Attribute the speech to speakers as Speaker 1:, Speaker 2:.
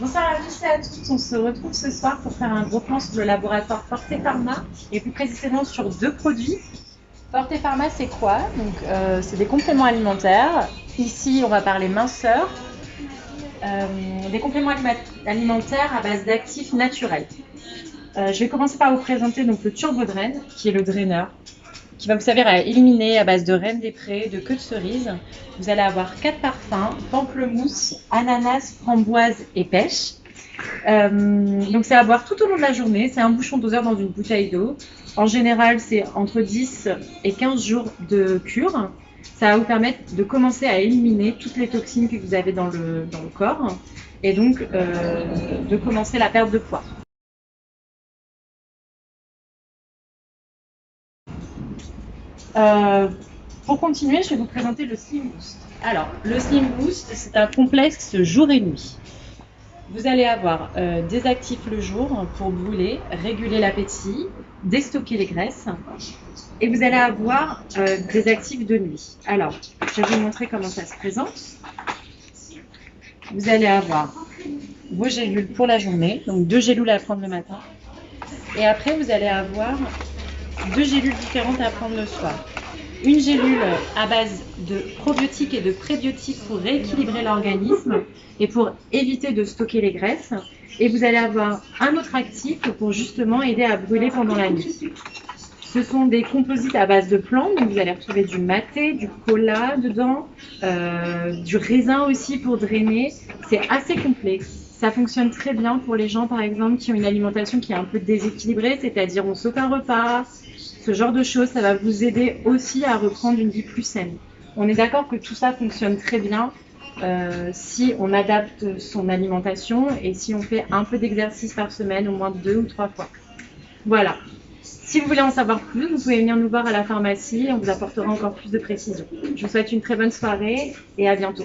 Speaker 1: Bonsoir à tous et à toutes. On se retrouve ce soir pour faire un gros plan sur le laboratoire Forte Pharma et plus précisément sur deux produits. Forte Pharma, c'est quoi? C'est des compléments alimentaires. Ici, on va parler minceur. Des compléments alimentaires à base d'actifs naturels. Je vais commencer par vous présenter donc le Turbo Drain, qui est le draineur, qui va vous servir à éliminer à base de reine des prés, de queue de cerise. Vous allez avoir 4 parfums, pamplemousse, ananas, framboise et pêche. Donc c'est à boire tout au long de la journée. C'est un bouchon doseur dans une bouteille d'eau. En général, c'est entre 10 et 15 jours de cure. Ça va vous permettre de commencer à éliminer toutes les toxines que vous avez dans le corps et donc de commencer la perte de poids. Euh, pour continuer, je vais vous présenter le Slim Boost. Alors, le Slim Boost, c'est un complexe jour et nuit. Vous allez avoir des actifs le jour pour brûler, réguler l'appétit, déstocker les graisses. Et vous allez avoir des actifs de nuit. Alors, je vais vous montrer comment ça se présente. Vous allez avoir vos gélules pour la journée, donc 2 gélules à prendre le matin. Et après, vous allez avoir 2 gélules différentes à prendre le soir. Une gélule à base de probiotiques et de prébiotiques pour rééquilibrer l'organisme et pour éviter de stocker les graisses. Et vous allez avoir un autre actif pour justement aider à brûler pendant la nuit. Ce sont des composites à base de plantes, donc vous allez retrouver du maté, du cola dedans, du raisin aussi pour drainer. C'est assez complexe. Ça fonctionne très bien pour les gens, par exemple, qui ont une alimentation qui est un peu déséquilibrée, c'est-à-dire on saute un repas, ce genre de choses. Ça va vous aider aussi à reprendre une vie plus saine. On est d'accord que tout ça fonctionne très bien si on adapte son alimentation et si on fait un peu d'exercice par semaine, au moins 2 ou 3 fois. Voilà. Si vous voulez en savoir plus, vous pouvez venir nous voir à la pharmacie, on vous apportera encore plus de précisions. Je vous souhaite une très bonne soirée et à bientôt.